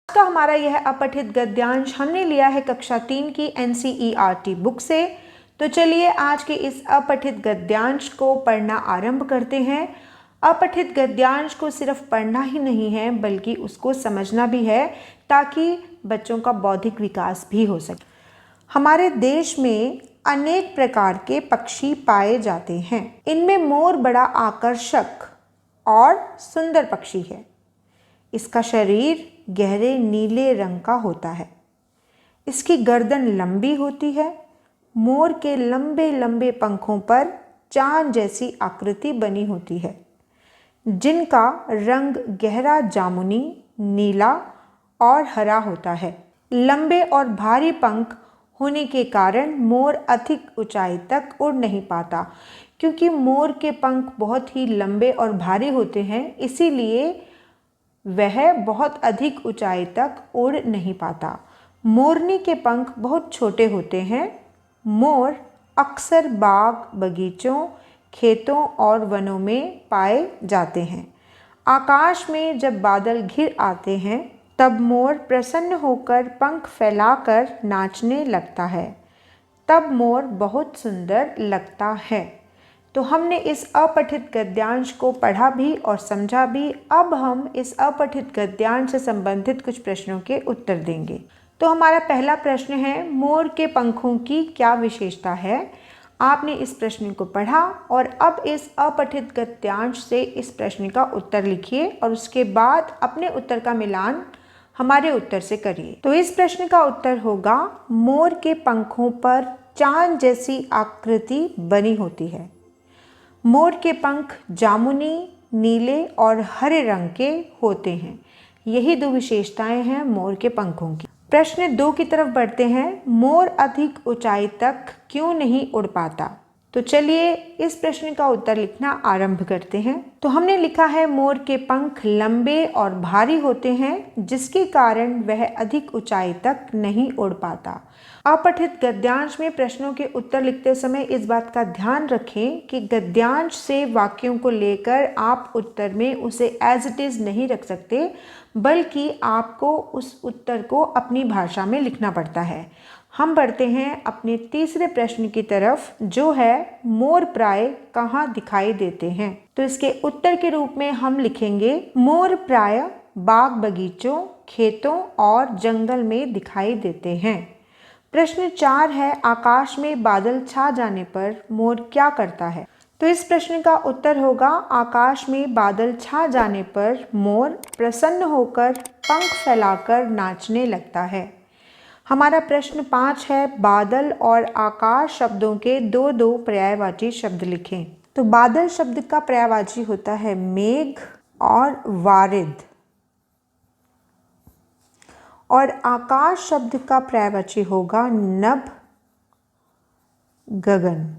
का हमारा यह अपठित गद्यांश हमने लिया है कक्षा 3 की NCERT बुक से। तो चलिए आज के इस अपठित गद्यांश को पढ़ना आरंभ करते हैं। अपठित गद्यांश को सिर्फ पढ़ना ही नहीं है बल्कि उसको समझना भी है ताकि बच्चों का बौद्धिक विकास भी हो सके। हमारे देश में अनेक प्रकार के पक्षी पाए जाते हैं। इनमें मोर बड़ा आकर्षक और सुंदर पक्षी है। इसका शरीर गहरे नीले रंग का होता है। इसकी गर्दन लंबी होती है। मोर के लंबे लंबे पंखों पर चांद जैसी आकृति बनी होती है, जिनका रंग गहरा जामुनी, नीला और हरा होता है। लंबे और भारी पंख होने के कारण मोर अधिक ऊंचाई तक उड़ नहीं पाता। क्योंकि मोर के पंख बहुत ही लंबे और भारी होते हैं, इसीलिए वह बहुत अधिक ऊंचाई तक उड़ नहीं पाता। मोरनी के पंख बहुत छोटे होते हैं। मोर अक्सर बाग, बगीचों, खेतों और वनों में पाए जाते हैं। आकाश में जब बादल घिर आते हैं तब मोर प्रसन्न होकर पंख फैलाकर नाचने लगता है। तब मोर बहुत सुंदर लगता है। तो हमने इस अपठित गद्यांश को पढ़ा भी और समझा भी। अब हम इस अपठित गद्यांश से संबंधित कुछ प्रश्नों के उत्तर देंगे। तो हमारा पहला प्रश्न है, मोर के पंखों की क्या विशेषता है? आपने इस प्रश्न को पढ़ा और अब इस अपठित गद्यांश से इस प्रश्न का उत्तर लिखिए और उसके बाद अपने उत्तर का मिलान हमारे उत्तर से करिए। तो इस प्रश्न का उत्तर होगा, मोर के पंखों पर चांद जैसी आकृति बनी होती है। मोर के पंख जामुनी, नीले और हरे रंग के होते हैं। यही दो विशेषताएं हैं मोर के पंखों की। प्रश्न 2 की तरफ बढ़ते हैं। मोर अधिक ऊंचाई तक क्यों नहीं उड़ पाता? तो चलिए इस प्रश्न का उत्तर लिखना आरंभ करते हैं। तो हमने लिखा है, मोर के पंख लंबे और भारी होते हैं, जिसके कारण वह अधिक ऊंचाई तक नहीं उड़ पाता। अपठित गद्यांश में प्रश्नों के उत्तर लिखते समय इस बात का ध्यान रखें कि गद्यांश से वाक्यों को लेकर आप उत्तर में उसे एज इट इज़ नहीं रख सकते, बल्कि आपको उस उत्तर को अपनी भाषा में लिखना पड़ता है। हम बढ़ते हैं अपने तीसरे प्रश्न की तरफ, जो है मोर प्राय कहाँ दिखाई देते हैं? तो इसके उत्तर के रूप में हम लिखेंगे, मोर प्राय बाग, बगीचों, खेतों और जंगल में दिखाई देते हैं। प्रश्न 4 है, आकाश में बादल छा जाने पर मोर क्या करता है? तो इस प्रश्न का उत्तर होगा, आकाश में बादल छा जाने पर मोर प्रसन्न होकर पंख फैलाकर नाचने लगता है। हमारा प्रश्न 5 है, बादल और आकाश शब्दों के दो पर्यायवाची शब्द लिखें। तो बादल शब्द का पर्यायवाची होता है मेघ और वारिद, और आकाश शब्द का पर्यायवाची होगा नभ, गगन।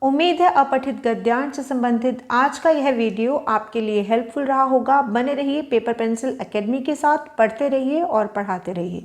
उम्मीद है अपठित गद्यांश से संबंधित आज का यह वीडियो आपके लिए हेल्पफुल रहा होगा। बने रहिए पेपर पेंसिल एकेडमी के साथ, पढ़ते रहिए और पढ़ाते रहिए।